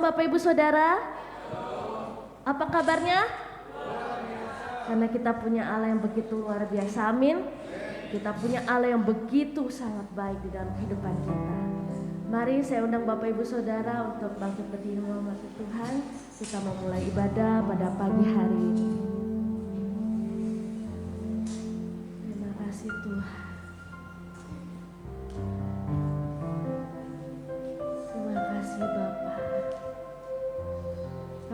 Bapak Ibu Saudara. Apa kabarnya? Karena kita punya Allah yang begitu luar biasa, amin. Kita punya Allah yang begitu sangat baik di dalam kehidupan kita. Mari saya undang Bapak Ibu Saudara untuk bangkit berdiri menghormati Tuhan. Kita memulai ibadah pada pagi hari ini. Terima kasih Tuhan. Terima kasih Bapa.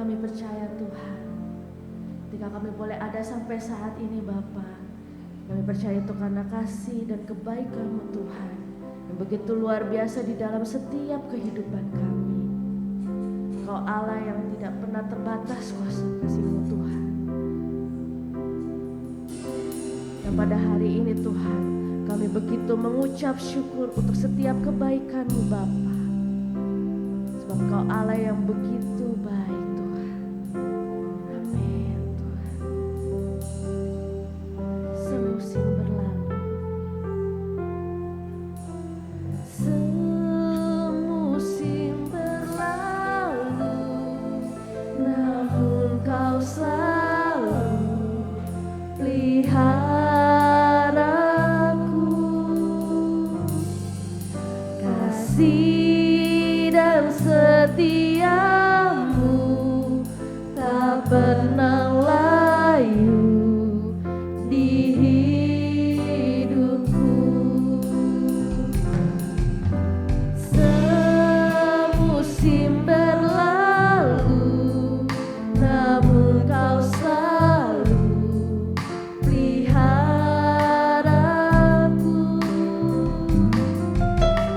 Kami percaya Tuhan, ketika kami boleh ada sampai saat ini Bapa, kami percaya itu karena kasih dan kebaikan-Mu Tuhan yang begitu luar biasa di dalam setiap kehidupan kami. Engkau Allah yang tidak pernah terbatas kuasa kasih-Mu Tuhan. Dan pada hari ini Tuhan, kami begitu mengucap syukur untuk setiap kebaikan-Mu Bapa. Sebab Engkau Allah yang begitu baik Tuhan. Amin Tuhan. Semusim berlalu, semusim berlalu, namun Kau selalu peliharaku. Kasih dan setiamu tak pernah layu di hidupku. Semusim berlalu, namun Kau selalu peliharaku.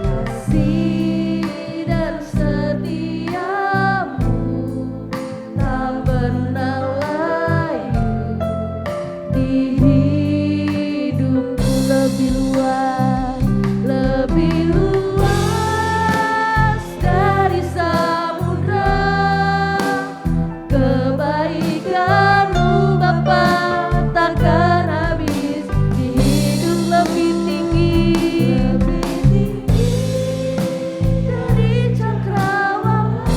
Kasih dan setiamu tak pernah layu di hidupku. Lebih luas dari samudra, kebaikan-Mu Bapa takkan habis. Di hidup lebih tinggi dari cakrawala,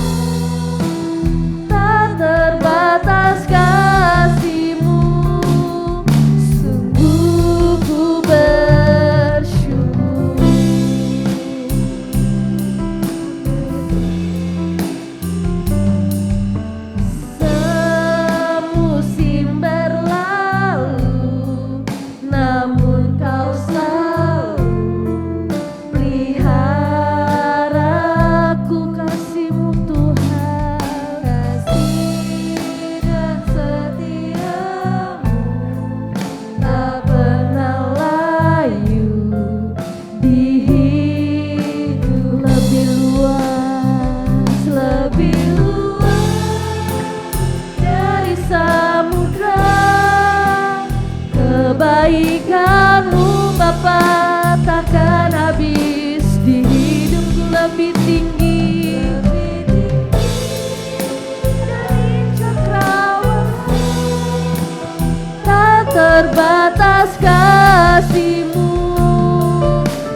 tak terbatas kasih-Mu. Sungguh ku bersyukur. Semusim berlalu, namun Kau selalu peliharaku. Kasih-Mu Tuhan, kasih dan setiamu tak pernah layu di hidup. Lebih luas dari samudra, kebaikan-Mu Bapa takkan habis. Di hidupku lebih tinggi dari cakrawala, tak terbatas kasih-Mu.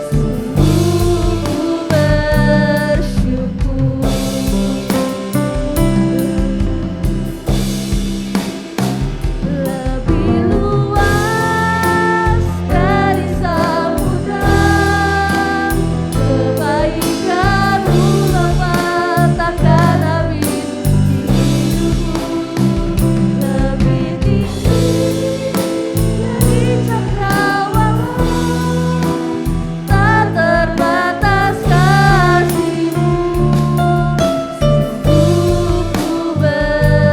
Sungguh ku bersyukur. Lebih luas dari samudra, kebaikan-Mu Bapa takkan habis. Di hidupku lebih tinggi dari cakrawala, tak terbatas kasih-Mu. Sungguh ku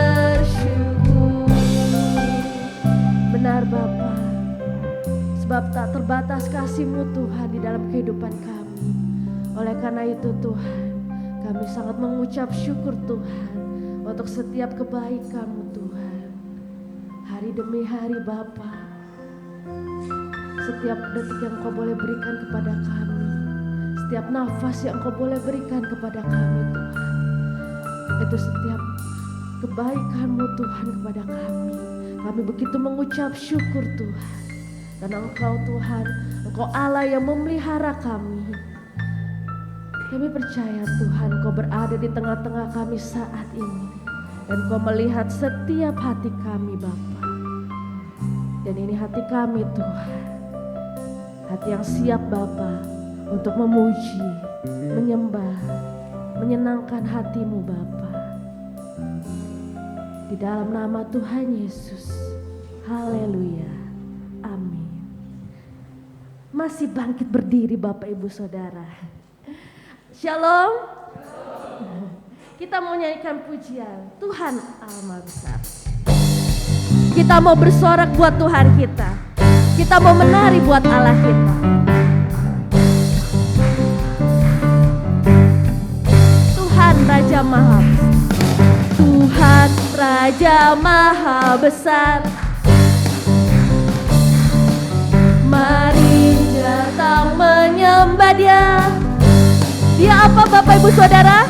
bersyukur. Benar Bapa, sebab tak terbatas kasih-Mu Tuhan di dalam kehidupan kami. Oleh karena itu Tuhan, kami sangat mengucap syukur Tuhan untuk setiap kebaikan-Mu Tuhan. Hari demi hari Bapa, setiap detik yang Kau boleh berikan kepada kami, setiap nafas yang Kau boleh berikan kepada kami Tuhan, itu setiap kebaikan-Mu Tuhan kepada kami. Kami begitu mengucap syukur Tuhan. Karena Engkau Tuhan, Engkau Allah yang memelihara kami. Kami percaya Tuhan, Kau berada di tengah-tengah kami saat ini. Dan Kau melihat setiap hati kami Bapa. Dan ini hati kami Tuhan. Hati yang siap Bapa untuk memuji, menyembah, menyenangkan hati-Mu Bapa. Di dalam nama Tuhan Yesus. Haleluya. Amin. Masih bangkit berdiri Bapak Ibu Saudara. Shalom. Kita mau nyanyikan pujian Tuhan Allah Maha Besar. Kita mau bersorak buat Tuhan kita. Kita mau menari buat Allah kita. Tuhan Raja Maha Besar. Tuhan Raja Maha Besar. Mari datang menyembah Dia. Dia apa Bapak Ibu Saudara?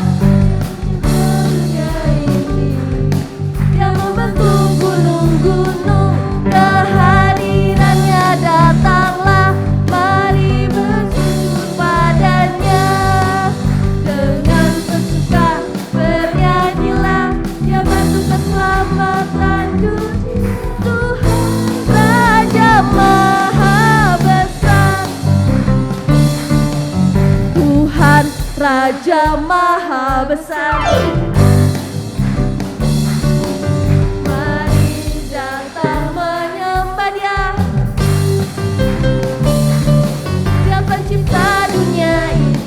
Yang membentuk gunung-gunung, kehadirannya datanglah. Mari bersyukur padanya. Dengan sesuka bernyanyilah. Dia bantu keselamatan dunia. Tuhan Raja Maha Besar. Tuhan Raja Maha Besar. Mari datang menyembah Dia. Dia pencipta dunia ini.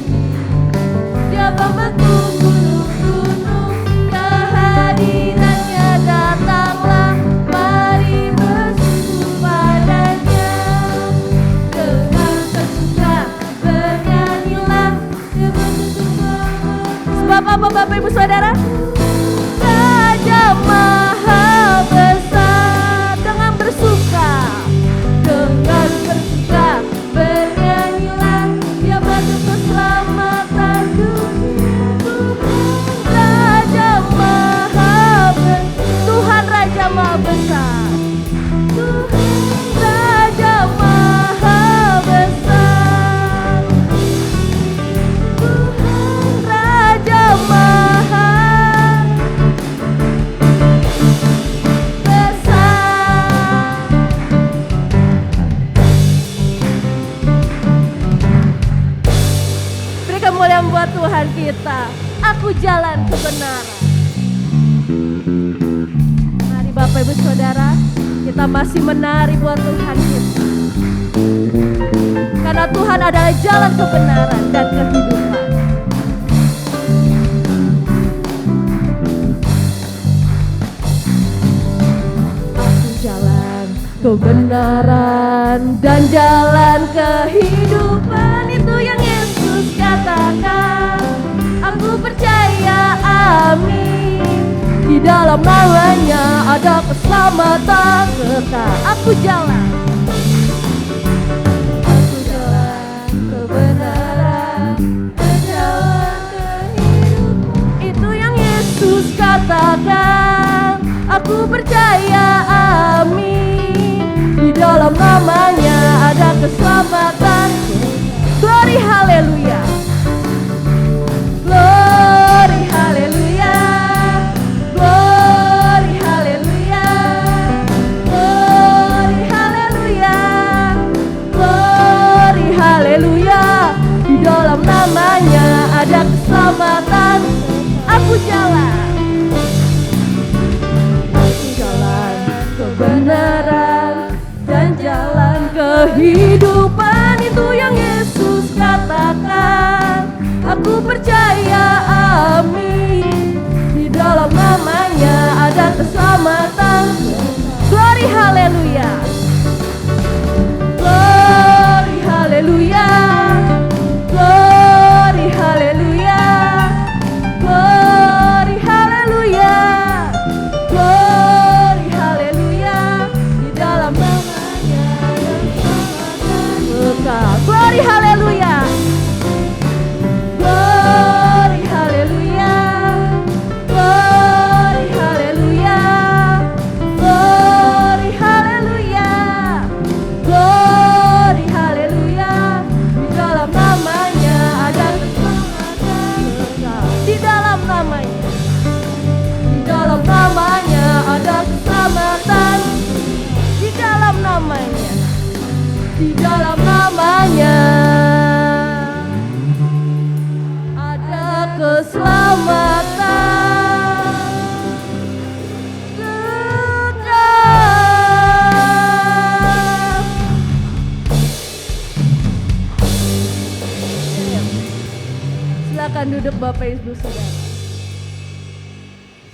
Dia pembentuk gunung-gunung, kehadirannya datanglah. Mari bersyukur padanya. Dengan sesuka bernyanyilah. Dia sebab apa Bapak Ibu Saudara? Raja Maha Besar. Dengan bersuka, dengan bersuka bernyanyilah. Dia bantu keselamatan dunia. Tuhan Raja Maha Besar. Tuhan Raja Maha Besar. Tuhan Raja Maha Besar. Tuhan Raja Maha Besar. Beri kemuliaan buat Tuhan kita. Aku jalan kebenaran. Mari Bapak Ibu Saudara, kita masih menari buat Tuhan kita. Karena Tuhan adalah jalan kebenaran dan kehidupan. Aku jalan kebenaran dan jalan kehidupan. Itu yang Yesus katakan. Aku percaya, amin. Di dalam namanya ada keselamatan kekal. Aku jalan kebenaran dan jalan kehidupan. Itu yang Yesus katakan. Aku percaya, amin. Di dalam namanya ada keselamatan. Glory haleluya. Glory haleluya. Glory haleluya. Glory haleluya. Glory haleluya. Di dalam namanya ada keselamatan. Aku jalan. Aku jalan kebenaran dan jalan kehidupan. Itu yang Yesus katakan. Aku percaya, amin. Di dalam namanya ada keselamatan. Glory haleluya. Glory haleluya. Glory haleluya. Glory haleluya. Glory haleluya. Di dalam namanya ada keselamatan. Di dalam namanya ada keselamatan. Silakan duduk Bapak Ibu Saudara.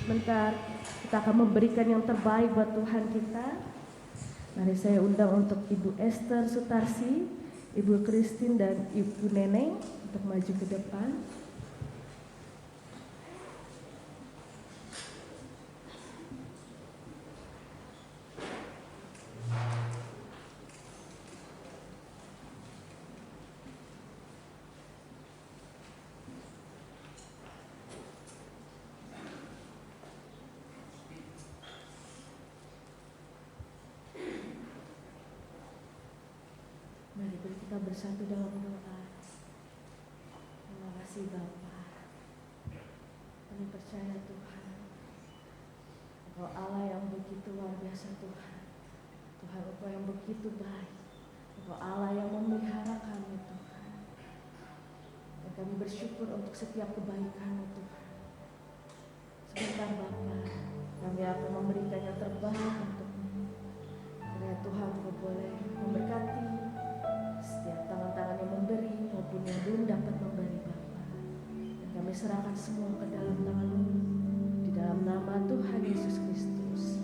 Sebentar kita akan memberikan yang terbaik buat Tuhan kita. Mari saya undang untuk Ibu Esther Sutarsi, Ibu Christine dan Ibu Neneng untuk maju ke depan. Mari kita bersatu dalam doa. Terima kasih Bapa. Kami percaya Tuhan, Engkau Allah yang begitu luar biasa Tuhan. Tuhan Engkau yang begitu baik. Engkau Allah yang memelihara kami Tuhan. Dan kami bersyukur untuk setiap kebaikan-Mu Tuhan. Sebentar Bapa, kami akan memberikan yang terbaik untuk-Mu. Kiranya Tuhan Engkau boleh memberkati setiap tangan-tangan yang memberi maupun yang belum dapat memberi Bapa. Dan kami serahkan semua ke dalam tangan-Mu, di dalam nama Tuhan Yesus Kristus.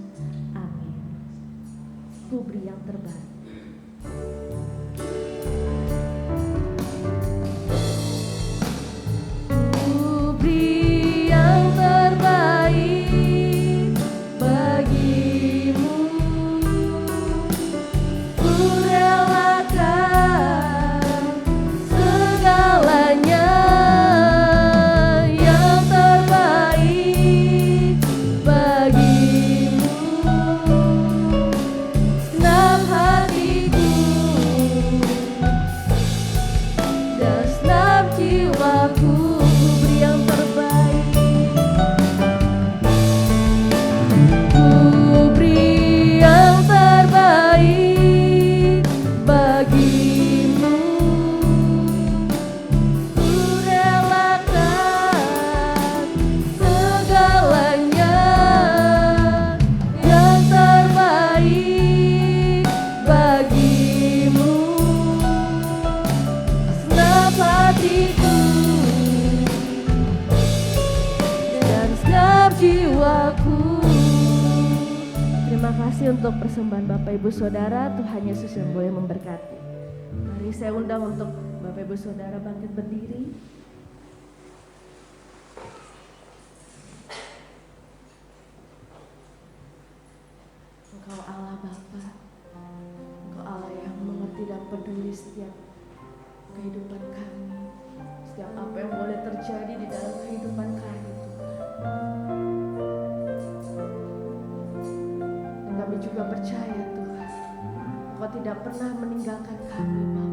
Amin. Ku beri yang terbaik. Ku beri yang terbaik bagimu. Ku relakan segalanya yang terbaik bagimu. Senang hatiku dan senang jiwaku, ku beri yang terbaik. Ku beri yang terbaik bagimu. Ku relakan segalanya yang terbaik bagimu. Senang hatiku dan senang jiwaku. Terima kasih untuk persembahan Bapak Ibu Saudara. Tuhan Yesus yang boleh memberkati. Mari saya undang untuk Bapak Ibu Saudara bangkit berdiri. Engkau Allah Bapa, Engkau Allah yang mengerti dan peduli setiap kehidupan kami, setiap apa yang boleh terjadi di dalam kehidupan kami Tuhan. Dan kami juga percaya Tuhan, Engkau tidak pernah meninggalkan kami Bapa.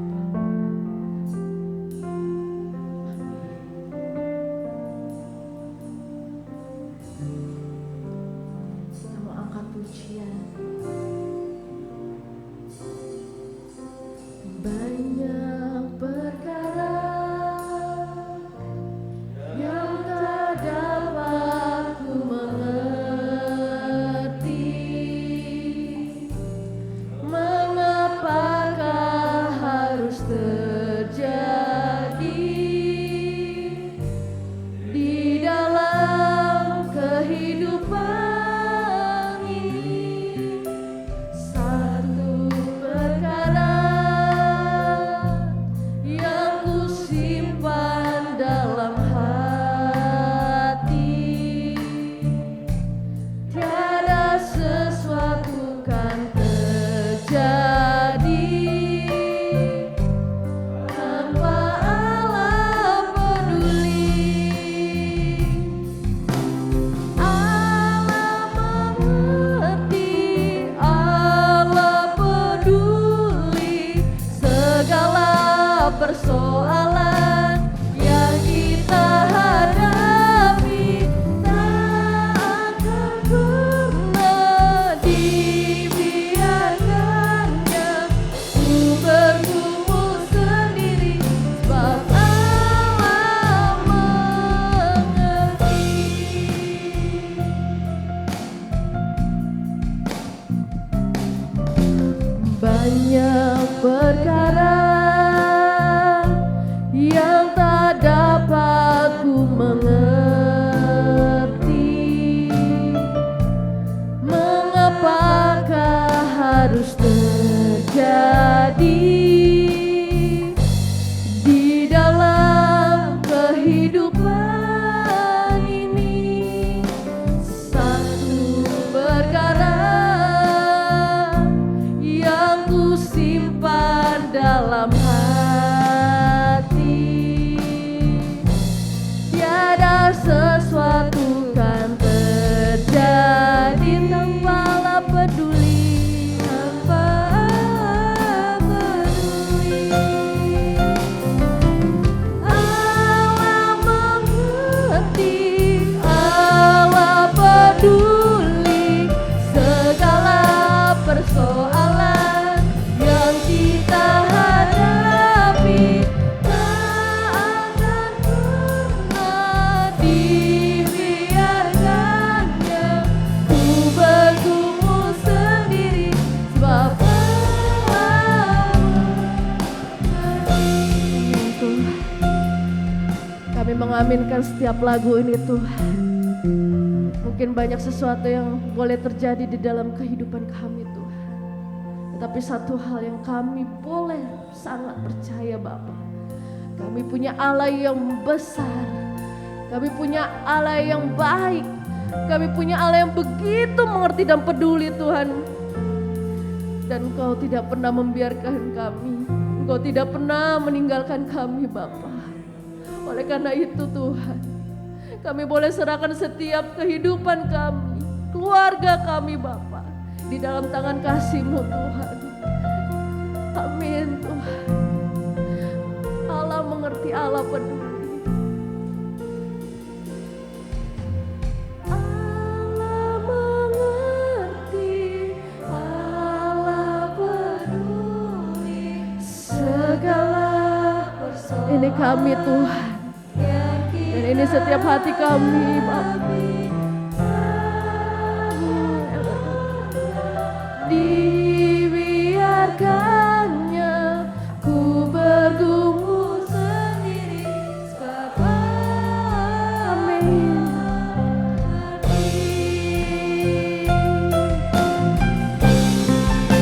Kita mau angkat pujian. Banyak perkara yang tak dapat ku mengerti. Mengapakah harus terjadi di dalam kehidupan ini? mengaminkan setiap lagu ini Tuhan. Mungkin banyak sesuatu yang boleh terjadi di dalam kehidupan kami Tuhan. Tetapi satu hal yang kami boleh sangat percaya Bapa, kami punya Allah yang besar, kami punya Allah yang baik, kami punya Allah yang begitu mengerti dan peduli Tuhan. Dan Engkau tidak pernah membiarkan kami, Engkau tidak pernah meninggalkan kami Bapa. Oleh karena itu Tuhan, kami boleh serahkan setiap kehidupan kami, keluarga kami Bapa, di dalam tangan kasih-Mu Tuhan. Amin Tuhan. Allah mengerti, Allah peduli. Allah mengerti, Allah peduli segala persoalan. Ini kami Tuhan, dan ini setiap hati kami Bapa. Dibiarkannya ku bergumul sendiri, Bapa. Amin.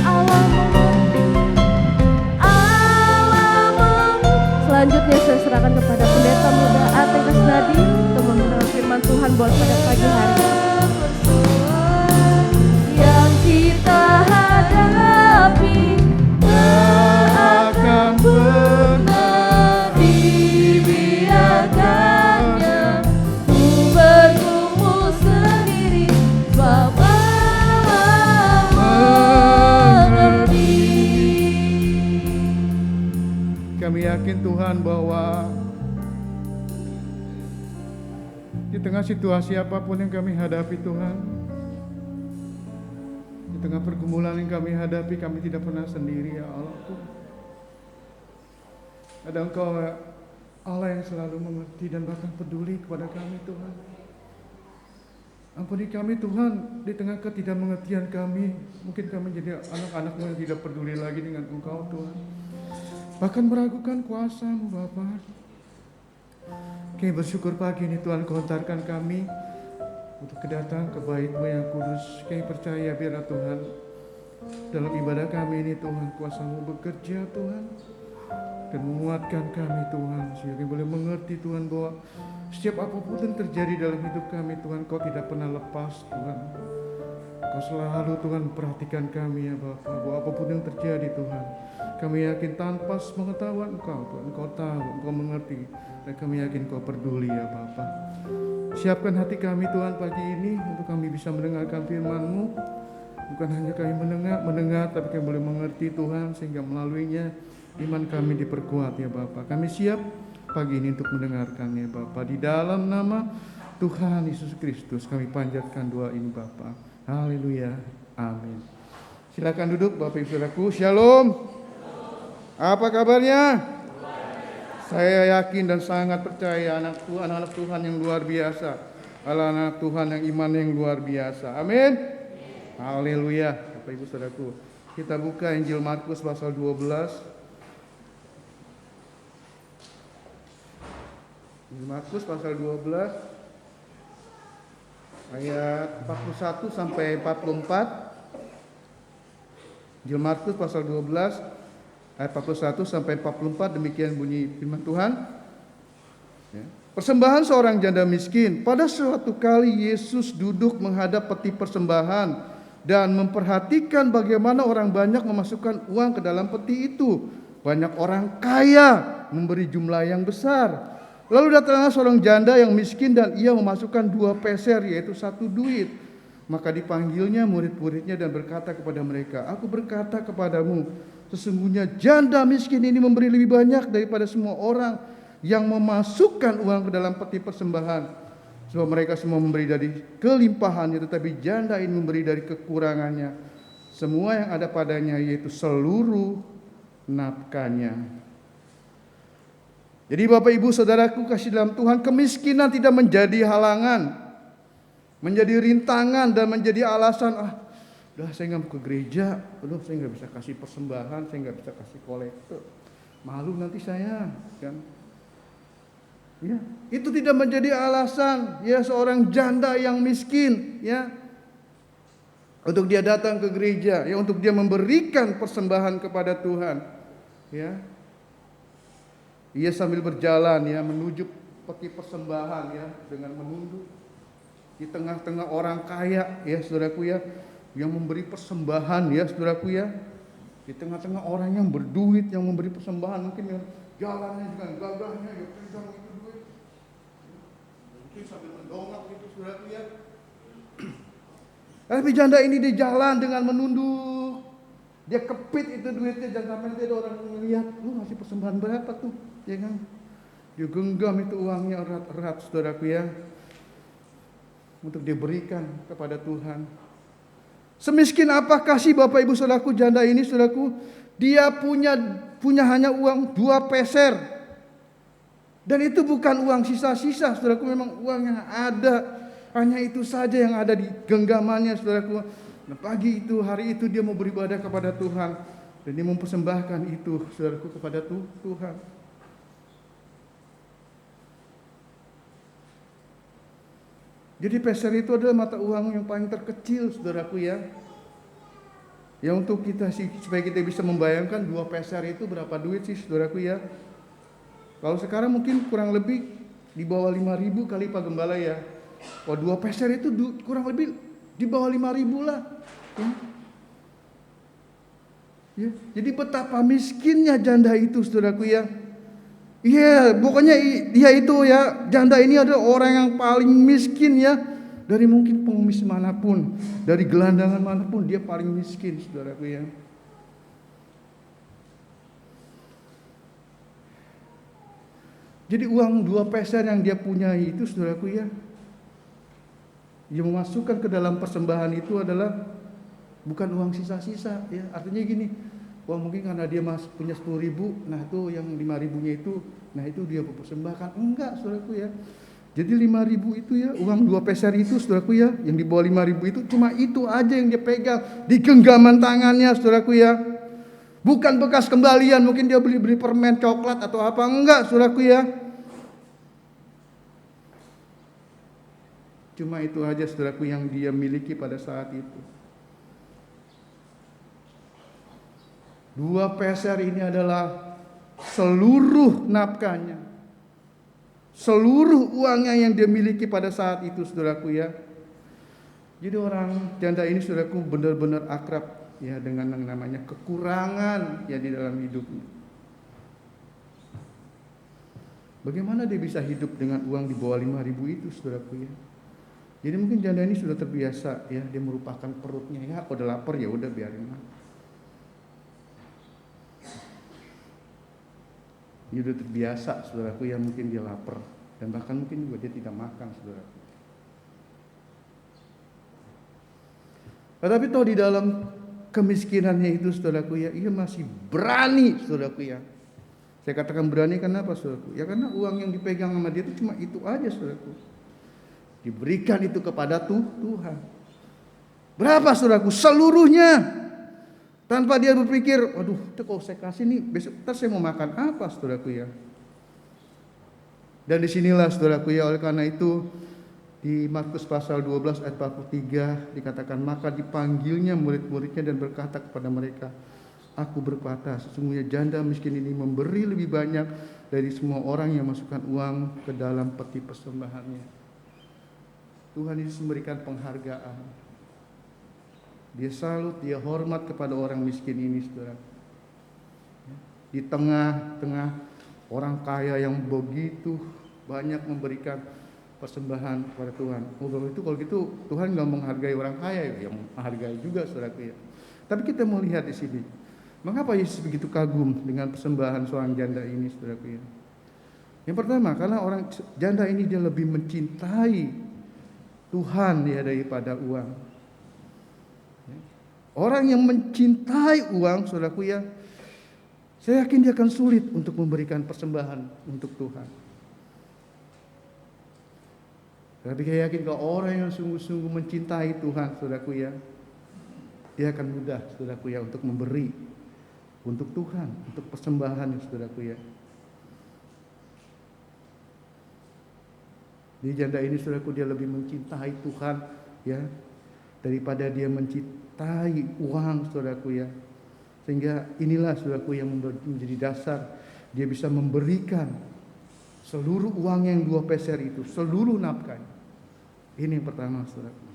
Allah mengerti, Allah mengerti. Selanjutnya saya serahkan kepada pendeta muda Ate Kasnadi untuk membawakan firman Tuhan buat pada pagi hari yang kita hadapi. Akan pernah dibiarkannya ku bergumul sendiri, Bapa mengerti. Kami yakin Tuhan bahwa di tengah situasi apapun yang kami hadapi Tuhan, di tengah pergumulan yang kami hadapi, kami tidak pernah sendiri ya Allah Tuhan. Ada Engkau Allah yang selalu mengerti dan bahkan peduli kepada kami Tuhan. Ampuni kami Tuhan, di tengah ketidakmengertian kami, mungkin kami jadi anak-anak-Mu yang tidak peduli lagi dengan Engkau Tuhan, bahkan meragukan kuasa-Mu Bapa. Kami bersyukur pagi ini Tuhan Kau hantarkan kami untuk kedatangan ke bait-Mu yang kudus. Kami percaya biarlah Tuhan dalam ibadah kami ini Tuhan kuasa-Mu bekerja Tuhan, dan menguatkan kami Tuhan, sehingga kami boleh mengerti Tuhan bahwa setiap apapun yang terjadi dalam hidup kami Tuhan, Kau tidak pernah lepas Tuhan. Kau selalu Tuhan perhatikan kami ya Bapa, bahwa apapun yang terjadi Tuhan, kami yakin tanpa pengetahuan Engkau Tuhan, Engkau tahu, Engkau mengerti, dan kami yakin Kau peduli ya Bapa. Siapkan hati kami Tuhan pagi ini untuk kami bisa mendengarkan firman-Mu. Bukan hanya kami mendengar, tapi kami boleh mengerti Tuhan, sehingga melaluinya iman kami diperkuat ya Bapa. Kami siap pagi ini untuk mendengarkan ya Bapa. Di dalam nama Tuhan Yesus Kristus kami panjatkan doa ini Bapa. Haleluya. Amin. Silakan duduk Bapak Ibu Saudaraku. Shalom. Apa kabarnya? Saya yakin dan sangat percaya anak-anak Tuhan yang luar biasa, anak Tuhan yang iman yang luar biasa. Amin. Haleluya. Bapak Ibu Saudaraku, kita buka Injil Markus pasal 12. Markus pasal 12 ayat 41 sampai 44. Injil Markus pasal 12 ayat 41 sampai 44, demikian bunyi firman Tuhan. Ya. Persembahan seorang janda miskin. Pada suatu kali Yesus duduk menghadap peti persembahan dan memperhatikan bagaimana orang banyak memasukkan uang ke dalam peti itu. Banyak orang kaya memberi jumlah yang besar. Lalu datanglah seorang janda yang miskin dan ia memasukkan 2 peser, yaitu 1 duit. Maka dipanggilnya murid-muridnya dan berkata kepada mereka, "Aku berkata kepadamu, sesungguhnya janda miskin ini memberi lebih banyak daripada semua orang yang memasukkan uang ke dalam peti persembahan. Sebab mereka semua memberi dari kelimpahannya, tetapi janda ini memberi dari kekurangannya. Semua yang ada padanya, yaitu seluruh nafkahnya." Jadi Bapak Ibu Saudaraku kasih dalam Tuhan, kemiskinan tidak menjadi halangan, menjadi rintangan dan menjadi alasan, udah saya nggak mau ke gereja, saya nggak bisa kasih persembahan, saya nggak bisa kasih kolektor, malu nanti saya, kan? Ya, itu tidak menjadi alasan ya seorang janda yang miskin ya untuk dia datang ke gereja, ya untuk dia memberikan persembahan kepada Tuhan. Ya. Ia sambil berjalan ya menuju peti persembahan ya dengan menunduk di tengah-tengah orang kaya ya saudaraku ya yang memberi persembahan ya saudaraku ya. Di tengah-tengah orang yang berduit yang memberi persembahan, mungkin yang jalannya dengan gagahnya ya pegang itu duit. Mungkin sambil mendongak gitu saudaraku ya. Tapi janda ini di jalan dengan menunduk. Dia kepit itu duitnya, jangan sampai nanti ada orang melihat, lu ngasih persembahan berapa tuh, ya kan? Dia genggam itu uangnya erat-erat saudaraku ya, untuk diberikan kepada Tuhan. Semiskin apakah sih Bapak Ibu saudaraku janda ini saudaraku? Dia punya hanya uang 2 peser. Dan itu bukan uang sisa-sisa saudaraku, memang uang yang ada. Hanya itu saja yang ada di genggamannya saudaraku. Nah, pagi itu, hari itu dia mau beribadah kepada Tuhan. Dan dia mempersembahkan itu saudaraku kepada Tuhan. Jadi peser itu adalah mata uang yang paling terkecil saudaraku ya. Ya untuk kita sih, supaya kita bisa membayangkan 2 peser itu berapa duit sih saudaraku ya. Kalau sekarang mungkin kurang lebih di bawah 5.000 kali Pak Gembala ya. Wah 2 peser itu kurang lebih di bawah 5.000 lah. Ya. Jadi betapa miskinnya janda itu saudaraku ya. Iya, pokoknya dia itu ya, janda ini adalah orang yang paling miskin ya. Dari mungkin pengemis manapun, dari gelandangan manapun dia paling miskin saudaraku ya. Jadi uang 2 peser yang dia punya itu saudaraku ya, yang memasukkan ke dalam persembahan itu adalah bukan uang sisa-sisa ya. Artinya gini, wah mungkin karena dia punya 10.000, nah itu yang 5.000-nya itu, nah itu dia persembahkan. Enggak saudaraku ya. Jadi 5.000 itu ya, uang 2 peser itu saudaraku ya, yang di bawah 5.000 itu cuma itu aja yang dia pegang di genggaman tangannya saudaraku ya. Bukan bekas kembalian, mungkin dia beli permen coklat atau apa, enggak saudaraku ya. Cuma itu aja saudaraku yang dia miliki pada saat itu. 2 peser ini adalah seluruh nafkahnya, seluruh uangnya yang dia miliki pada saat itu saudaraku ya. Jadi orang janda ini saudaraku benar-benar akrab ya dengan yang namanya kekurangan ya di dalam hidupnya. Bagaimana dia bisa hidup dengan uang di bawah 5.000 itu saudaraku ya. Jadi mungkin janda ini sudah terbiasa ya, dia merupakan perutnya ya, udah lapar ya udah biarin lah. Dia sudah terbiasa saudaraku ya, mungkin dia lapar dan bahkan mungkin juga dia tidak makan saudaraku. Tetapi toh di dalam kemiskinannya itu saudaraku ya, ia masih berani saudaraku ya. Saya katakan berani kenapa saudaraku? Ya karena uang yang dipegang sama dia itu cuma itu aja saudaraku. Diberikan itu kepada Tuhan. Berapa saudaraku? Seluruhnya. Tanpa dia berpikir, waduh, kalau saya kasih nih, besok saya mau makan apa saudaraku ya. Dan disinilah saudaraku ya, oleh karena itu di Markus pasal 12 ayat 43 dikatakan, maka dipanggilnya murid-muridnya dan berkata kepada mereka, aku berkata sesungguhnya janda miskin ini memberi lebih banyak dari semua orang yang masukkan uang ke dalam peti persembahannya. Tuhan Yesus memberikan penghargaan. Dia salut, dia hormat kepada orang miskin ini saudara. Di tengah-tengah orang kaya yang begitu banyak memberikan persembahan kepada Tuhan. Kalau gitu Tuhan nggak menghargai orang kaya, yang menghargai juga saudaraku ya. Tapi kita mau lihat di sini, mengapa Yesus begitu kagum dengan persembahan seorang janda ini saudaraku ya. Yang pertama, karena orang janda ini dia lebih mencintai Tuhan ya daripada uang. Orang yang mencintai uang saudaraku ya, saya yakin dia akan sulit untuk memberikan persembahan untuk Tuhan. Tapi saya yakin kalau orang yang sungguh-sungguh mencintai Tuhan saudaraku ya, dia akan mudah saudaraku ya untuk memberi untuk Tuhan, untuk persembahan saudaraku ya. Di janda ini saudaraku, dia lebih mencintai Tuhan ya daripada dia mencintai uang saudaraku ya. Sehingga inilah saudaraku yang menjadi dasar dia bisa memberikan seluruh uang yang 2 peser itu, seluruh nafkahnya. Ini yang pertama saudaraku,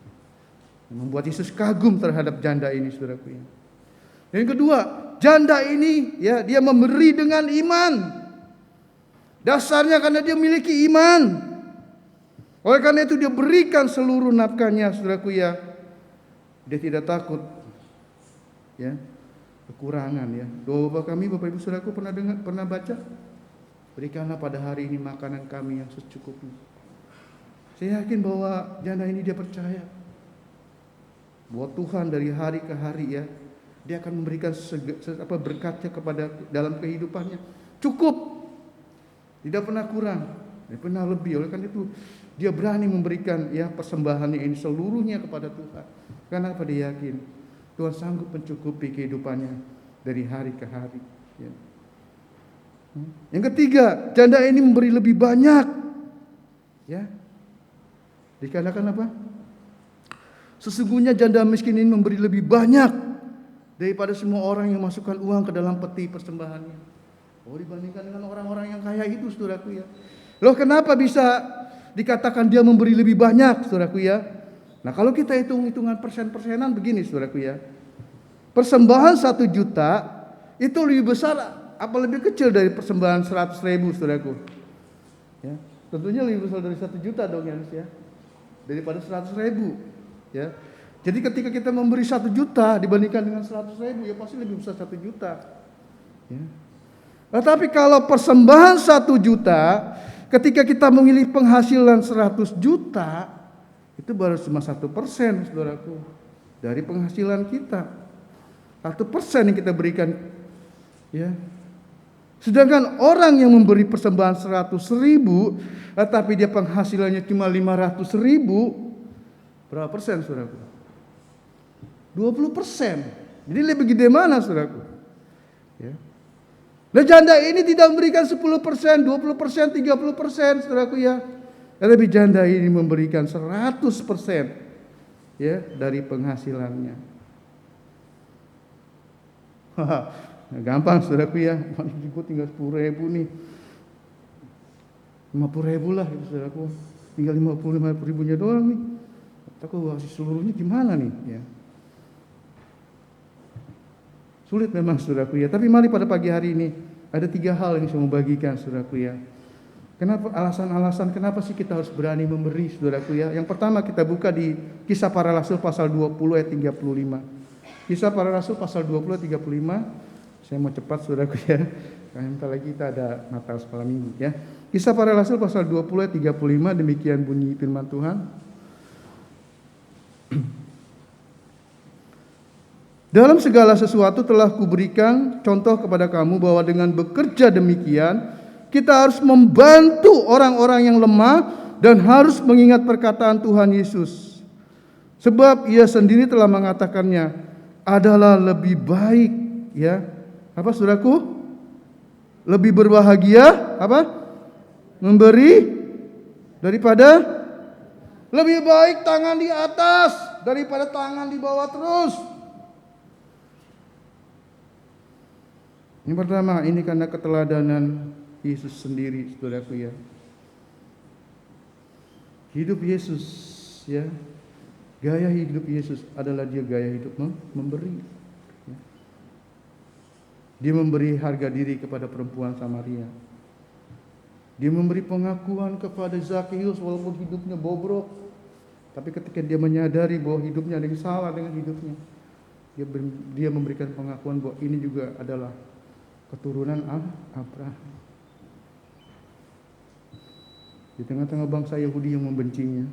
yang membuat Yesus kagum terhadap janda ini saudaraku ya. Yang kedua, janda ini ya dia memberi dengan iman. Dasarnya karena dia memiliki iman. Oleh karena itu dia berikan seluruh nafkahnya saudaraku ya. Dia tidak takut ya kekurangan ya. Doa Bapa kami, Bapak Ibu Saudaraku pernah baca? Berikanlah pada hari ini makanan kami yang secukupnya. Saya yakin bahwa janda ini dia percaya bahwa Tuhan dari hari ke hari ya, dia akan memberikan berkatnya kepada dalam kehidupannya. Cukup. Tidak pernah kurang, tidak pernah lebih. Oleh karena itu dia berani memberikan ya persembahannya ini seluruhnya kepada Tuhan. Karena apa? Dia yakin Tuhan sanggup mencukupi kehidupannya dari hari ke hari ya. Yang ketiga, janda ini memberi lebih banyak ya. Dikatakan apa? Sesungguhnya janda miskin ini memberi lebih banyak daripada semua orang yang masukkan uang ke dalam peti persembahannya. Oh, dibandingkan dengan orang-orang yang kaya itu saudaraku ya. Loh, kenapa bisa dikatakan dia memberi lebih banyak saudaraku ya? Nah, kalau kita hitung-hitungan persen-persenan begini saudaraku ya. Persembahan 1 juta itu lebih besar apa lebih kecil dari persembahan 100.000 saudaraku? Ya, tentunya lebih besar dari 1 juta dong ya, daripada 100.000 ya. Jadi ketika kita memberi 1 juta dibandingkan dengan 100.000 ya pasti lebih besar 1 juta ya. Tetapi kalau persembahan 1 juta ketika kita memilih penghasilan 100 juta itu baru cuma 1% saudaraku dari penghasilan kita. 1% yang kita berikan ya. Sedangkan orang yang memberi persembahan 100.000 tetapi dia penghasilannya cuma 500.000, berapa persen saudaraku? 20%. Jadi lebih gede mana saudaraku? Ya. Nah, janda ini tidak memberikan 10%, 20%, 30% saudaraku ya. Tetapi janda ini memberikan 100% ya dari penghasilannya. Gampang saudaraku ya. Gue tinggal 10.000 nih. 50.000 lah gitu saudaraku. Tinggal 50.000 doang nih. Aku kasih seluruhnya gimana nih ya. Sulit memang saudaraku ya. Tapi mari pada pagi hari ini ada 3 hal yang saya mau bagikan saudaraku ya. Kenapa alasan-alasan kenapa sih kita harus berani memberi saudaraku ya. Yang pertama kita buka di Kisah Para Rasul pasal 20 ayat 35. Kisah Para Rasul pasal 20 ayat 35. Saya mau cepat saudaraku ya. Karena bentar lagi kita ada Natal sekolah minggu ya. Kisah Para Rasul pasal 20 ayat 35, demikian bunyi firman Tuhan. Dalam segala sesuatu telah kuberikan contoh kepada kamu bahwa dengan bekerja demikian kita harus membantu orang-orang yang lemah dan harus mengingat perkataan Tuhan Yesus. Sebab ia sendiri telah mengatakannya adalah lebih baik ya. Apa saudaraku? Lebih berbahagia apa? Memberi daripada lebih baik tangan di atas daripada tangan di bawah terus. Yang pertama, ini karena keteladanan Yesus sendiri, saudaraku ya. Hidup Yesus ya. Gaya hidup Yesus adalah dia gaya hidup memberi. Ya. Dia memberi harga diri kepada perempuan Samaria. Dia memberi pengakuan kepada Zakheus walaupun hidupnya bobrok. Tapi ketika dia menyadari bahwa hidupnya ada yang salah dengan hidupnya, dia memberikan pengakuan bahwa ini juga adalah keturunan Abraham. Di tengah-tengah bangsa Yahudi yang membencinya,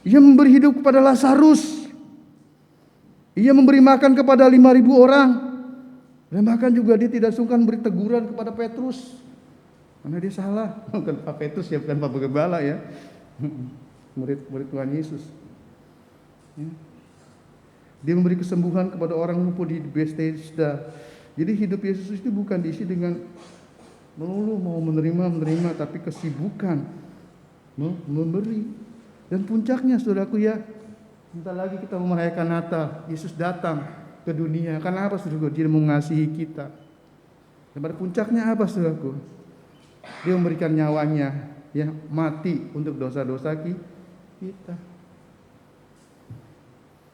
ia memberi hidup kepada Lazarus. Ia memberi makan kepada 5.000 orang. Dan bahkan juga dia tidak sungkan beri teguran kepada Petrus karena dia salah. Bukan Pak Petrus ya, bukan Pak Gembala ya. Murid Tuhan Yesus. Dia memberi kesembuhan kepada orang lumpuh di Bethesda. Jadi hidup Yesus itu bukan diisi dengan melulu mau menerima, tapi kesibukan memberi. Dan puncaknya saudaraku ya, sebentar lagi kita merayakan Natal. Yesus datang ke dunia. Karena apa saudaraku? Dia mengasihi kita. Dan pada puncaknya apa saudaraku? Dia memberikan nyawanya, ya, mati untuk dosa-dosa kita.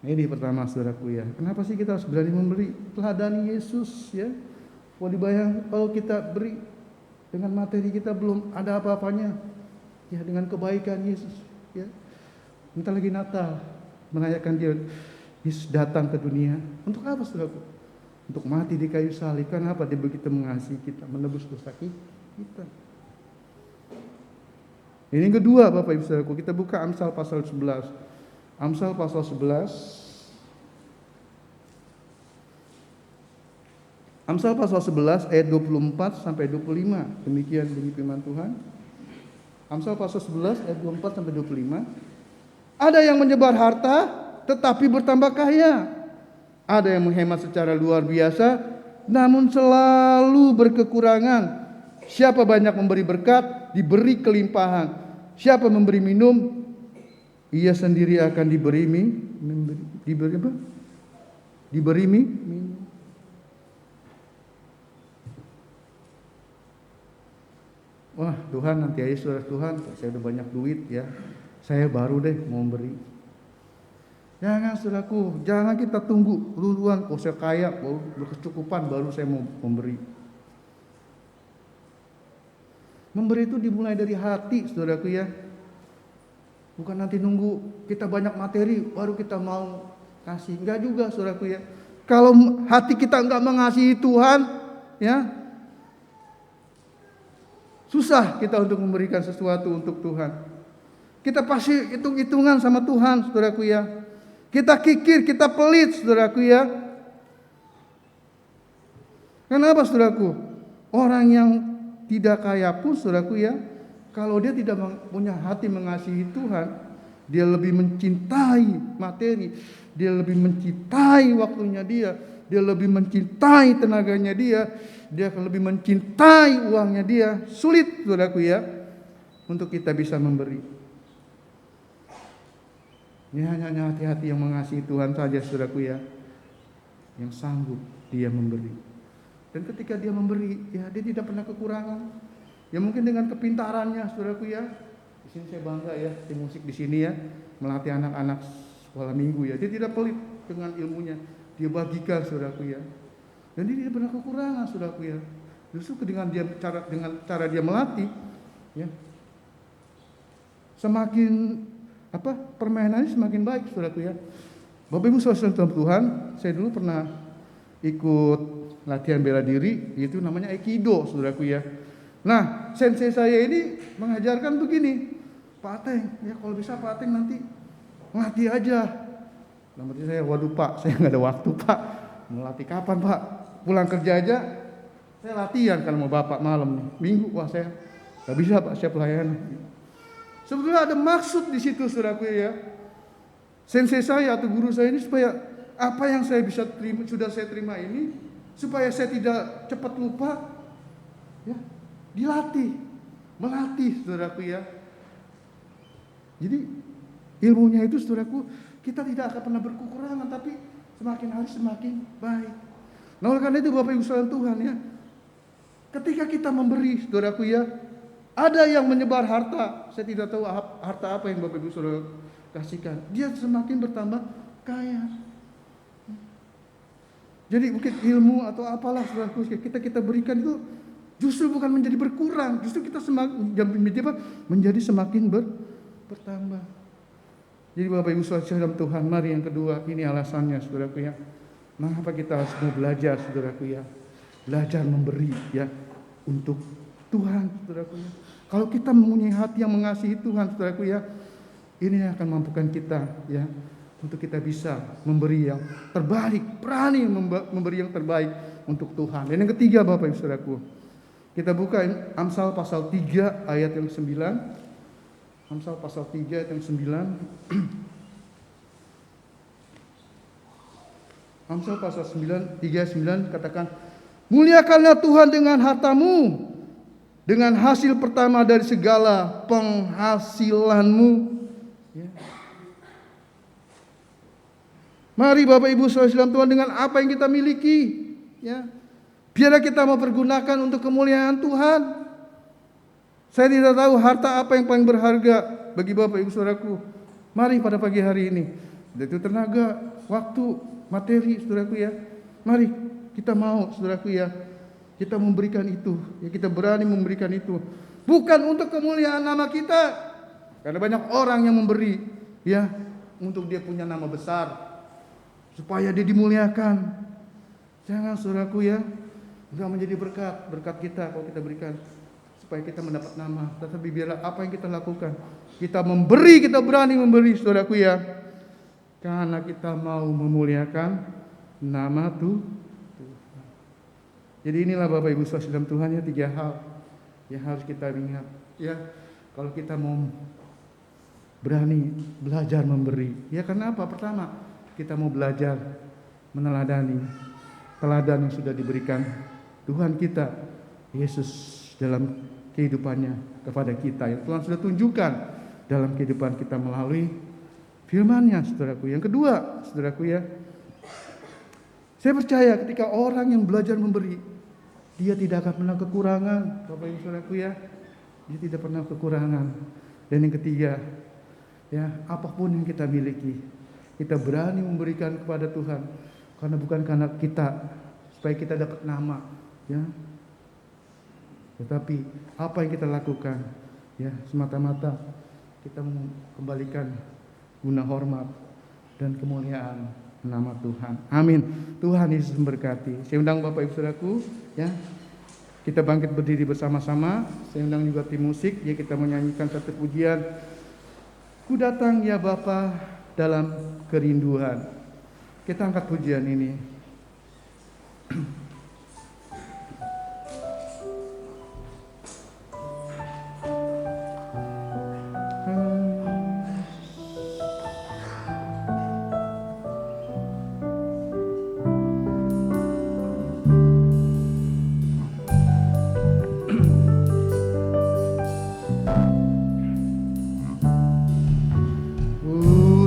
Ini pertama saudaraku ya. Kenapa sih kita harus berani memberi? Teladani Yesus ya. Kalau kita beri dengan materi kita belum ada apa-apanya, ya dengan kebaikan Yesus ya. Bentar lagi Natal, merayakan dia, Yesus datang ke dunia. Untuk apa saudaraku? Untuk mati di kayu salib. Karena apa? Dia begitu mengasihi kita, menebus dosa kita. Ini yang kedua Bapak Ibu Saudaraku, kita buka Amsal pasal 11. Amsal pasal 11. Amsal pasal 11 ayat 24 sampai 25. Demikian bunyi firman Tuhan. Amsal pasal 11 ayat 24 sampai 25. Ada yang menyebar harta tetapi bertambah kaya. Ada yang menghemat secara luar biasa namun selalu berkekurangan. Siapa banyak memberi berkat, diberi kelimpahan. Siapa memberi minum, ia sendiri akan diberi minum. Wah Tuhan, nanti aja saudara Tuhan, saya udah banyak duit ya, saya baru deh mau beri. Jangan saudaraku, jangan kita tunggu duluan, saya kaya, baru berkecukupan, baru saya mau memberi. Memberi itu dimulai dari hati saudaraku ya. Bukan nanti nunggu kita banyak materi baru kita mau kasih. Enggak juga saudaraku ya. Kalau hati kita enggak mengasihi Tuhan ya, susah kita untuk memberikan sesuatu untuk Tuhan. Kita pasti hitung-hitungan sama Tuhan saudaraku ya. Kita kikir, kita pelit saudaraku ya. Kenapa saudaraku? Orang yang tidak kaya pun saudaraku ya, kalau dia tidak punya hati mengasihi Tuhan, dia lebih mencintai materi, dia lebih mencintai waktunya dia lebih mencintai tenaganya dia akan lebih mencintai uangnya dia. Sulit saudaraku ya untuk kita bisa memberi. Ini hanya hati-hati yang mengasihi Tuhan saja saudaraku ya, yang sanggup dia memberi. Dan ketika dia memberi, ya dia tidak pernah kekurangan. Ya mungkin dengan kepintarannya, saudaraku ya. Di sini saya bangga ya, tim musik di sini ya, melatih anak-anak sekolah minggu ya. Dia tidak pelit dengan ilmunya, dia bagikan saudaraku ya. Dan dia tidak pernah kekurangan saudaraku ya. Justru dengan cara dia melatih, ya, semakin permainannya semakin baik saudaraku ya. Bapak Ibu saudara Tuhan, saya dulu pernah ikut latihan bela diri, itu namanya Aikido saudaraku ya. Nah sensei saya ini mengajarkan begini, Pak Ateng ya, kalau bisa Pak Ateng nanti ngelatih aja. Nanti saya, waduh Pak, saya nggak ada waktu Pak, melatih kapan Pak, pulang kerja aja saya latihan kalau mau Bapak malam nih, minggu, wah saya nggak bisa Pak, saya pelayanan. Sebetulnya ada maksud di situ saudaraku ya. Sensei saya atau guru saya ini supaya apa yang saya bisa terima, sudah saya terima ini, supaya saya tidak cepat lupa, ya, melatih saudaraku ya. Jadi ilmunya itu saudaraku, kita tidak akan pernah berkekurangan, tapi semakin hari semakin baik. Nah oleh karena itu Bapak Ibu saudara Tuhan ya, ketika kita memberi saudaraku ya, ada yang menyebar harta, saya tidak tahu harta apa yang Bapak Ibu saudara kasihkan, dia semakin bertambah kaya. Jadi mungkin ilmu atau apalah saudaraku kita berikan itu justru bukan menjadi berkurang, justru kita menjadi semakin bertambah. Jadi Bapak Ibu saudara Tuhan, mari yang kedua, ini alasannya saudaraku ya. Mengapa kita harus mau belajar saudaraku ya? Belajar memberi ya untuk Tuhan saudaraku ya. Kalau kita mempunyai hati yang mengasihi Tuhan saudaraku ya, ini akan mampukan kita ya untuk kita bisa memberi yang terbaik, berani memberi yang terbaik untuk Tuhan. Dan yang ketiga Bapak Ibu saudaraku, kita buka Amsal pasal 3 ayat yang 9. Amsal pasal 3 ayat yang 9. Amsal pasal 9, 3-9 katakan, muliakanlah Tuhan dengan hartamu dengan hasil pertama dari segala penghasilanmu. Ya. Mari Bapak Ibu Saudara dalam Tuhan, dengan apa yang kita miliki, ya, biarlah kita mau pergunakan untuk kemuliaan Tuhan. Saya tidak tahu harta apa yang paling berharga bagi Bapak Ibu Saudaraku. Mari pada pagi hari ini, itu tenaga, waktu, materi, saudaraku ya. Mari kita mau, saudaraku ya, kita memberikan itu, ya, kita berani memberikan itu. Bukan untuk kemuliaan nama kita, karena banyak orang yang memberi, ya, untuk dia punya nama besar, supaya dia dimuliakan. Jangan, saudaraku ya, enggak menjadi berkat kita kalau kita berikan supaya kita mendapat nama. Tetapi biarlah apa yang kita lakukan, kita memberi, kita berani memberi, saudaraku ya, karena kita mau memuliakan nama Tuhan. Jadi inilah Bapak Ibu Saudara dalam Tuhan ya, 3 hal yang harus kita ingat ya, kalau kita mau berani belajar memberi. Ya karena apa? Pertama, kita mau belajar meneladani teladan yang sudah diberikan Tuhan kita Yesus dalam kehidupannya kepada kita, yang Tuhan sudah tunjukkan dalam kehidupan kita melalui firman-Nya, saudaraku. Yang kedua, saudaraku ya, saya percaya ketika orang yang belajar memberi, dia tidak akan pernah kekurangan, Bapak Ibu Saudaraku ya. Dia tidak pernah kekurangan. Dan yang ketiga, ya, apapun yang kita miliki, kita berani memberikan kepada Tuhan, karena bukan karena kita supaya kita dapat nama, ya. Tetapi apa yang kita lakukan, ya, semata-mata kita mengembalikan guna hormat dan kemuliaan nama Tuhan. Amin. Tuhan Yesus memberkati. Saya undang Bapak Ibu Saudaraku, ya, kita bangkit berdiri bersama-sama. Saya undang juga tim musik, ya, kita menyanyikan satu pujian, Ku datang ya Bapa dalam kerinduan. Kita angkat pujian ini.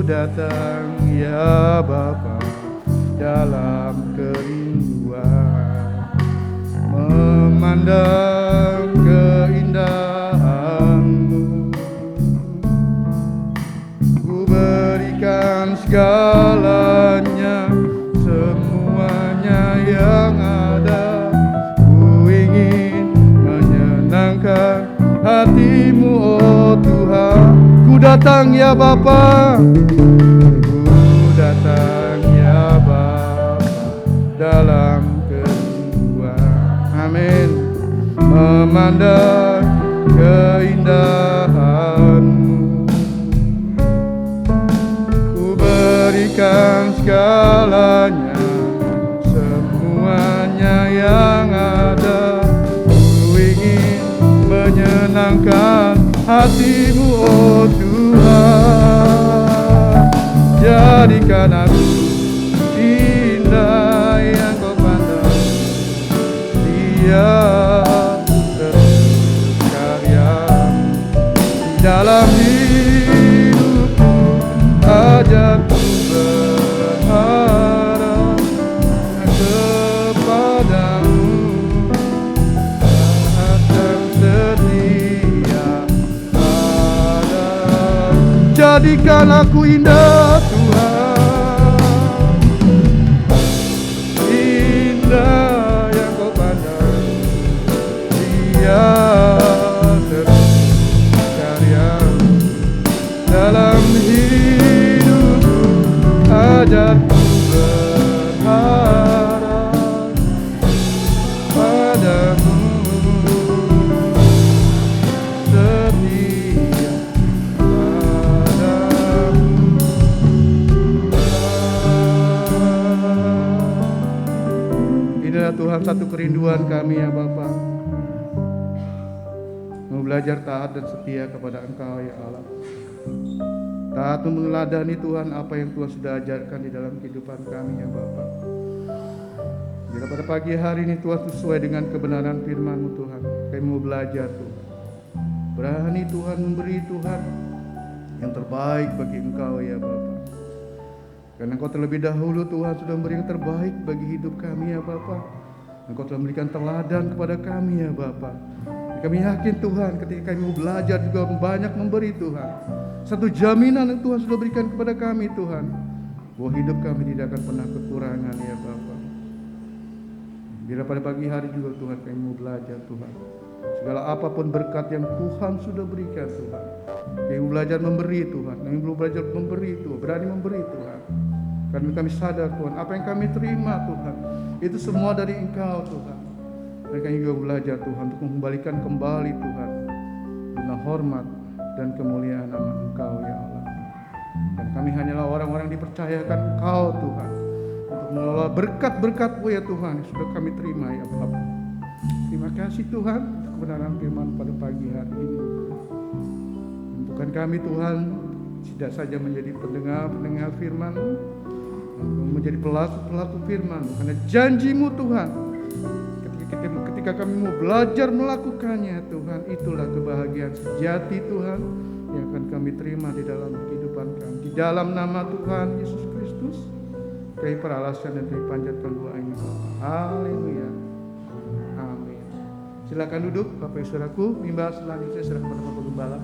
Datang ya Bapa dalam kerinduan, memandang keindahan-Mu. Ku berikan segalanya, semuanya yang ada. Ku ingin menyenangkan hati-Mu, oh Tuhan. Ku datang ya Bapa, ku datang ya Bapa dalam kerinduan. Amin. Memandang keindahan-Mu, ku berikan segalanya, semuanya yang ada. Ku ingin menyenangkan hati-Mu, oh Tuhan. Jadikan aku indah yang Kau pandang, dia terus karya-Mu di dalam hidupku. Ajarku berharap kepadamu, akan setia padamu. Jadikan aku indah Tuhan, indah yang Kau pandang, dia terus karya-Mu dalam hidupku. Ajarku berharap padamu, setia padamu. Inilah Tuhan satu kerinduan kami ya Bapa, mau belajar taat dan setia kepada Engkau ya Allah. Taat meneladani Tuhan apa yang Tuhan sudah ajarkan di dalam kehidupan kami ya Bapa. Bila pada pagi hari ini Tuhan sesuai dengan kebenaran firman-Mu Tuhan, kami mau belajar Tuhan. Berani Tuhan memberi Tuhan yang terbaik bagi Engkau ya Bapa. Karena Engkau terlebih dahulu Tuhan sudah memberi yang terbaik bagi hidup kami ya Bapa. Engkau telah memberikan teladan kepada kami ya Bapa. Kami yakin Tuhan ketika kami mau belajar juga banyak memberi Tuhan. Satu jaminan yang Tuhan sudah berikan kepada kami Tuhan, bahwa hidup kami tidak akan pernah kekurangan ya Bapa. Bila pada pagi hari juga Tuhan kami mau belajar Tuhan, segala apapun berkat yang Tuhan sudah berikan Tuhan, kami mau belajar memberi Tuhan. Kami mau belajar memberi Tuhan, berani memberi Tuhan. Karena kami sadar Tuhan, apa yang kami terima Tuhan, itu semua dari Engkau Tuhan. Dan kami juga belajar Tuhan untuk mengembalikan kembali Tuhan dengan hormat dan kemuliaan nama Engkau ya Allah. Dan kami hanyalah orang-orang dipercayakan Engkau Tuhan untuk mengelola berkat-berkat-Mu ya Tuhan yang sudah kami terima ya Bapa. Terima kasih Tuhan untuk kebenaran firman pada pagi hari ini. Bukan kami Tuhan tidak saja menjadi pendengar firman-Mu, menjadi pelaku-pelaku firman-Mu, karena janji-Mu Tuhan ketika kami mau belajar melakukannya Tuhan, itulah kebahagiaan sejati Tuhan yang akan kami terima di dalam kehidupan kami. Di dalam nama Tuhan Yesus Kristus kami peralasan dan kami panjatkan doa ini Bapa. Haleluya. Amin. Silakan duduk Bapak Ibu Saudaraku. Mimbar selanjutnya serah kepada Bapak Gembala.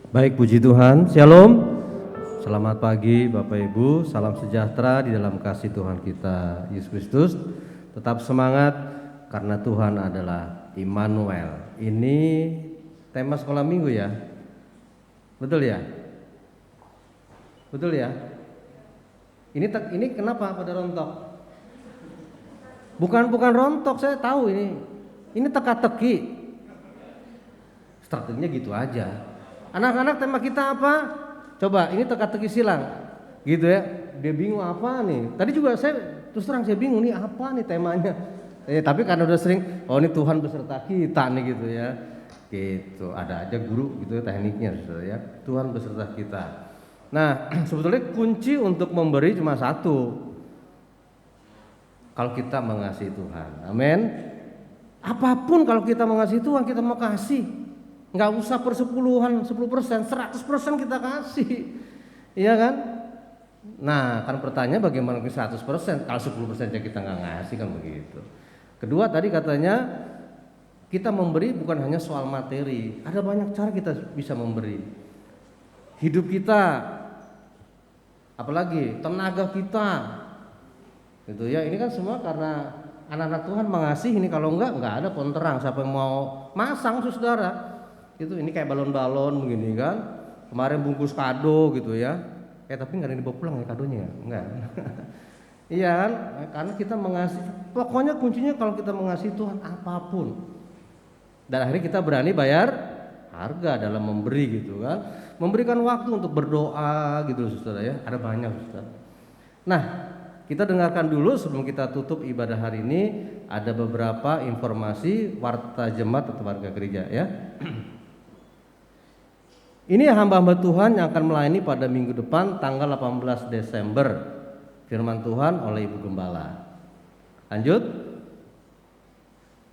Baik, puji Tuhan. Shalom. Selamat pagi Bapak Ibu. Salam sejahtera di dalam kasih Tuhan kita Yesus Kristus. Tetap semangat karena Tuhan adalah Immanuel. Ini tema sekolah minggu ya. Betul ya? Betul ya? Ini kenapa pada rontok? Bukan rontok, saya tahu ini. Ini teka-teki. Strateginya gitu aja. Anak-anak, tema kita apa? Coba, ini teka-teki silang, gitu ya. Dia bingung apa nih. Tadi juga saya terus terang saya bingung nih apa nih temanya. Tapi karena udah sering, oh ini Tuhan beserta kita nih gitu ya. Gitu, ada aja guru gitu ya, tekniknya saudara ya. Tuhan beserta kita. Nah, sebetulnya kunci untuk memberi cuma satu. Kalau kita mengasihi Tuhan, amin. Apapun kalau kita mengasihi Tuhan, kita mau kasih. Nggak usah persepuluhan, 10%, 100% kita kasih, iya kan? Nah, kan pertanyaan bagaimana 100%? Kalau 10% aja kita nggak ngasih kan begitu. Kedua tadi katanya kita memberi bukan hanya soal materi, ada banyak cara kita bisa memberi. Hidup kita, apalagi tenaga kita, gitu ya. Ini kan semua karena anak-anak Tuhan mengasihi. Ini kalau nggak ada pohon terang. Siapa yang mau masang saudara? Itu ini kayak balon-balon begini kan. Kemarin bungkus kado gitu ya. Tapi nggak ada yang dibawa pulang ya kadonya, enggak. Iya kan? Karena kita mengasihi. Pokoknya kuncinya kalau kita mengasihi Tuhan apapun. Dan akhirnya kita berani bayar harga dalam memberi gitu kan. Memberikan waktu untuk berdoa gitu saudara ya. Ada banyak saudara. Nah, kita dengarkan dulu sebelum kita tutup ibadah hari ini. Ada beberapa informasi warta jemaat atau warga gereja ya. Ini hamba-hamba Tuhan yang akan melayani pada minggu depan tanggal 18 Desember. Firman Tuhan oleh Ibu Gembala. Lanjut.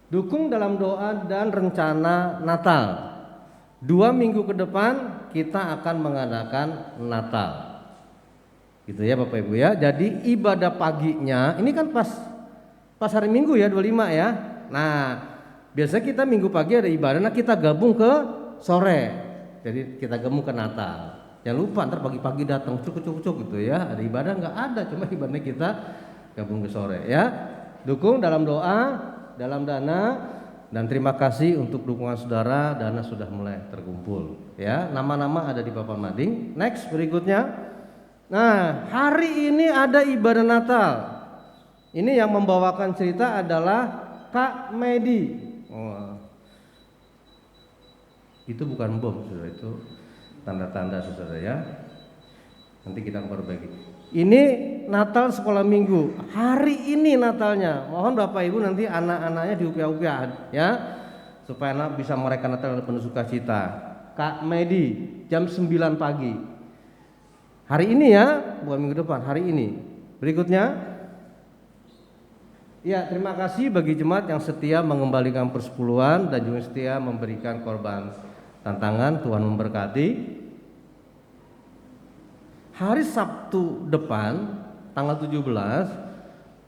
Dukung dalam doa dan rencana Natal. 2 minggu ke depan kita akan mengadakan Natal. Gitu ya Bapak Ibu ya. Jadi ibadah paginya ini kan pas hari Minggu ya 25 ya. Nah, biasanya kita Minggu pagi ada ibadah, nah kita gabung ke sore. Jadi kita gabung ke Natal. Jangan lupa ntar pagi-pagi datang cuk gitu ya. Ada ibadah nggak ada, cuma ibadahnya kita gabung ke sore ya. Dukung dalam doa, dalam dana, dan terima kasih untuk dukungan saudara. Dana sudah mulai terkumpul ya. Nama-nama ada di papan mading. Next berikutnya. Nah, hari ini ada ibadah Natal. Ini yang membawakan cerita adalah Kak Medi. Itu bukan bom, saudara, itu tanda-tanda saudara ya. Nanti kita perbaiki. Ini Natal sekolah minggu. Hari ini Natalnya. Mohon Bapak Ibu nanti anak-anaknya diupiah-upiah ya. supaya anak bisa merayakan Natal dengan penuh sukacita. Kak Medi jam 9 pagi. Hari ini ya, bukan minggu depan, hari ini. Berikutnya, ya terima kasih bagi jemaat yang setia mengembalikan persepuluhan dan juga setia memberikan korban tantangan. Tuhan memberkati. Hari Sabtu depan, tanggal 17,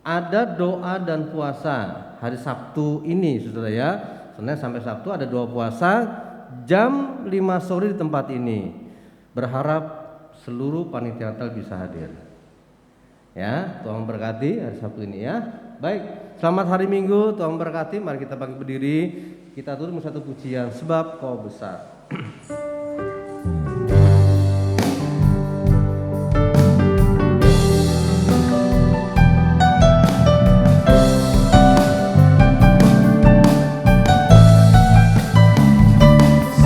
ada doa dan puasa. Hari Sabtu ini, saudara ya, Senin sampai Sabtu ada doa puasa jam 5 sore di tempat ini. Berharap seluruh panitia Natal bisa hadir. Ya, Tuhan memberkati hari Sabtu ini ya. Baik, selamat hari Minggu, Tuhan memberkati. Mari kita bangkit berdiri, kita tutup satu pujian, sebab Kau besar.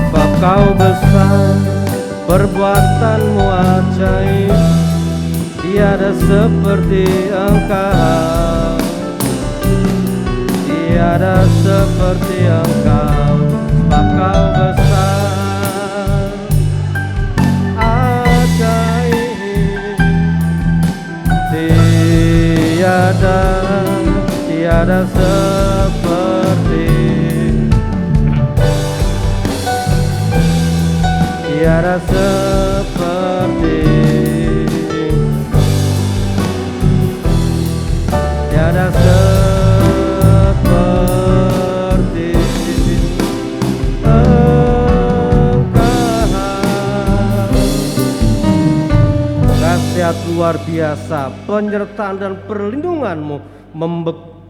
Sebab Kau besar, perbuatanmu ajaib, tiada seperti Engkau, tiada seperti Engkau. Sebab Kau besar, ajaib, tiada seperti, tiada seperti, tiada seperti Engkau. Kasih luar biasa, penyertaan dan perlindungan-Mu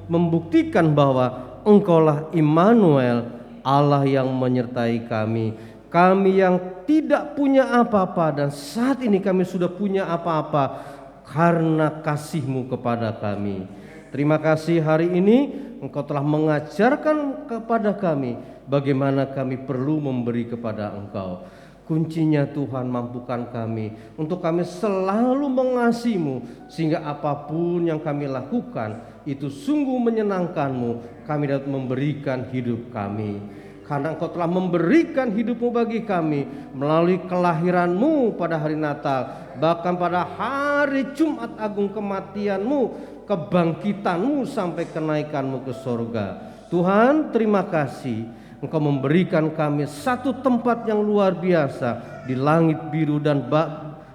membuktikan bahwa Engkaulah Immanuel, Allah yang menyertai kami. Kami yang tidak punya apa-apa dan saat ini kami sudah punya apa-apa karena kasih-Mu kepada kami. Terima kasih hari ini Engkau telah mengajarkan kepada kami bagaimana kami perlu memberi kepada Engkau. Kuncinya Tuhan, mampukan kami untuk kami selalu mengasihi-Mu, sehingga apapun yang kami lakukan itu sungguh menyenangkan-Mu. Kami dapat memberikan hidup kami, karena Engkau telah memberikan hidup-Mu bagi kami melalui kelahiran-Mu pada hari Natal, bahkan pada hari Jumat Agung kematian-Mu, kebangkitan-Mu sampai kenaikan-Mu ke sorga. Tuhan, terima kasih Engkau memberikan kami satu tempat yang luar biasa di langit biru dan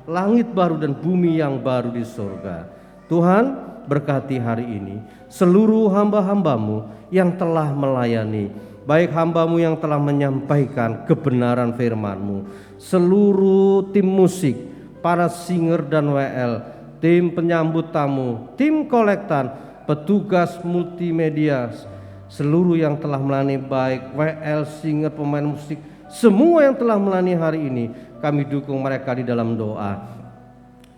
langit baru dan bumi yang baru di sorga. Tuhan, berkati hari ini seluruh hamba-hamba-Mu yang telah melayani, baik hamba-Mu yang telah menyampaikan kebenaran firman-Mu, seluruh tim musik, para singer dan WL, tim penyambut tamu, tim kolektan, petugas multimedia, seluruh yang telah melayani baik WL, singer, pemain musik, semua yang telah melayani hari ini, kami dukung mereka di dalam doa.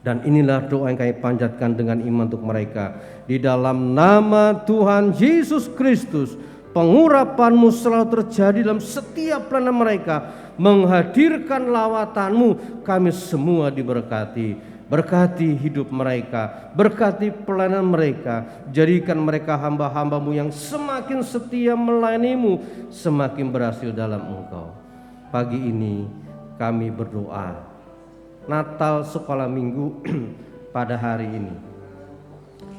Dan inilah doa yang kami panjatkan dengan iman untuk mereka. Di dalam nama Tuhan Yesus Kristus, pengurapan-Mu selalu terjadi dalam setiap pelayanan mereka, menghadirkan lawatan-Mu, kami semua diberkati. Berkati hidup mereka, berkati pelayanan mereka, jadikan mereka hamba-hamba-Mu yang semakin setia melayani-Mu, semakin berhasil dalam Engkau. Pagi ini kami berdoa Natal sekolah minggu pada hari ini.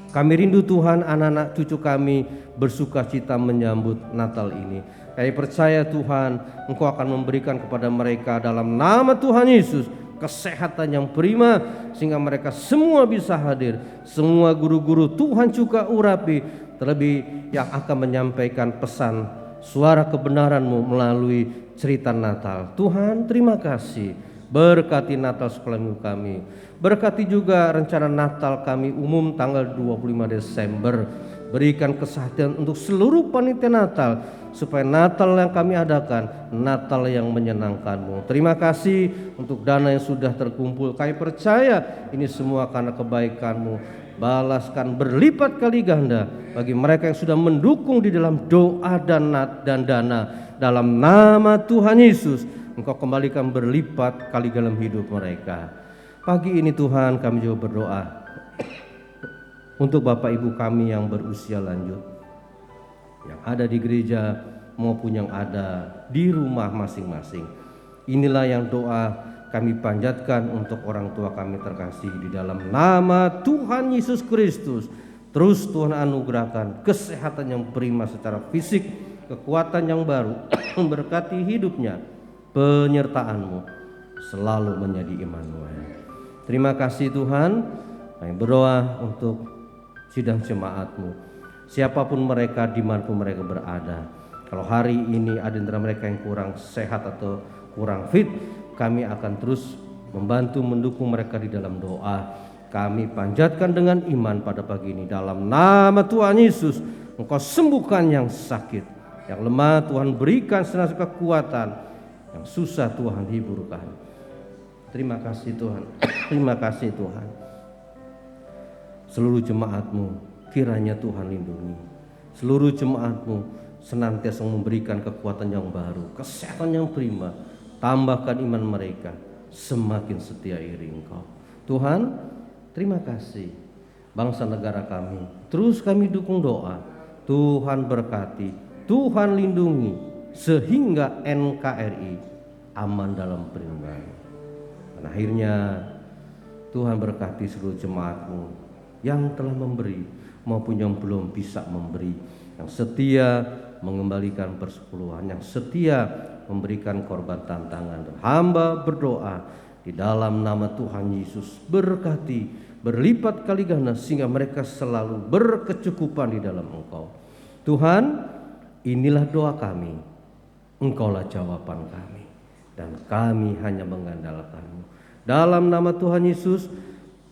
Kami rindu Tuhan, anak-anak cucu kami bersuka cita menyambut Natal ini. Kami percaya Tuhan, Engkau akan memberikan kepada mereka dalam nama Tuhan Yesus kesehatan yang prima, sehingga mereka semua bisa hadir. Semua guru-guru Tuhan juga urapi, terlebih yang akan menyampaikan pesan suara kebenaran-Mu melalui cerita Natal. Tuhan, terima kasih. Berkati Natal sekolah minggu kami. Berkati juga rencana Natal kami umum tanggal 25 Desember. Berikan kesehatan untuk seluruh panitia Natal, supaya Natal yang kami adakan Natal yang menyenangkan-Mu. Terima kasih untuk dana yang sudah terkumpul. Kami percaya ini semua karena kebaikan-Mu. Balaskan berlipat kali ganda bagi mereka yang sudah mendukung di dalam doa dan dana. Dalam nama Tuhan Yesus, Engkau kembalikan berlipat kali dalam hidup mereka. Pagi ini Tuhan, kami juga berdoa untuk Bapak Ibu kami yang berusia lanjut, yang ada di gereja maupun yang ada di rumah masing-masing. Inilah yang doa kami panjatkan untuk orang tua kami terkasih di dalam nama Tuhan Yesus Kristus. Terus Tuhan anugerahkan kesehatan yang prima secara fisik, kekuatan yang baru, memberkati hidupnya, penyertaan-Mu selalu menjadi Immanuel. Terima kasih Tuhan. Kami berdoa untuk sidang jemaat-Mu, siapapun mereka, dimanapun mereka berada. Kalau hari ini ada antara mereka yang kurang sehat atau kurang fit, kami akan terus membantu mendukung mereka di dalam doa. Kami panjatkan dengan iman pada pagi ini dalam nama Tuhan Yesus. Engkau sembuhkan yang sakit, yang lemah Tuhan berikan senantiasa kekuatan, yang susah Tuhan hiburkan. Terima kasih Tuhan. Terima kasih Tuhan. Seluruh jemaat-Mu kiranya Tuhan lindungi. Seluruh jemaat-Mu senantiasa memberikan kekuatan yang baru, kesehatan yang prima. Tambahkan iman mereka, semakin setia iri Engkau. Tuhan, terima kasih. Bangsa negara kami, terus kami dukung doa. Tuhan berkati, Tuhan lindungi, sehingga NKRI aman dalam perlindungan. Dan akhirnya Tuhan berkati seluruh jemaat-Mu yang telah memberi maupun yang belum bisa memberi, yang setia mengembalikan persepuluhan, yang setia memberikan korban tantangan. Dan hamba berdoa di dalam nama Tuhan Yesus, berkati, berlipat kali ganda sehingga mereka selalu berkecukupan di dalam Engkau. Tuhan, inilah doa kami, Engkaulah jawaban kami, dan kami hanya mengandalkan-Mu. Dalam nama Tuhan Yesus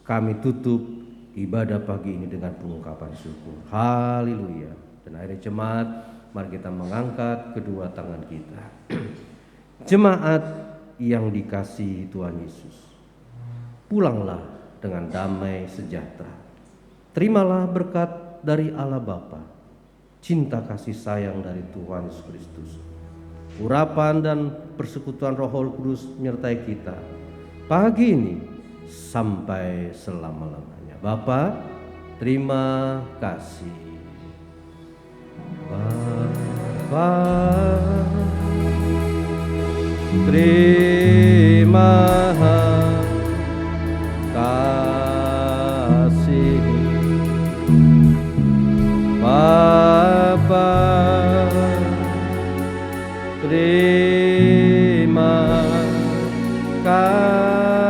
kami tutup ibadah pagi ini dengan pengungkapan syukur. Haleluya. Dan akhirnya jemaat, mari kita mengangkat kedua tangan kita. Jemaat yang dikasihi Tuhan Yesus, pulanglah dengan damai sejahtera. Terimalah berkat dari Allah Bapa, cinta kasih sayang dari Tuhan Yesus Kristus, urapan dan persekutuan Roh Kudus menyertai kita pagi ini sampai selama-lamanya. Bapa, terima kasih. Bapa, terima kasih. Bapa, terima kasih.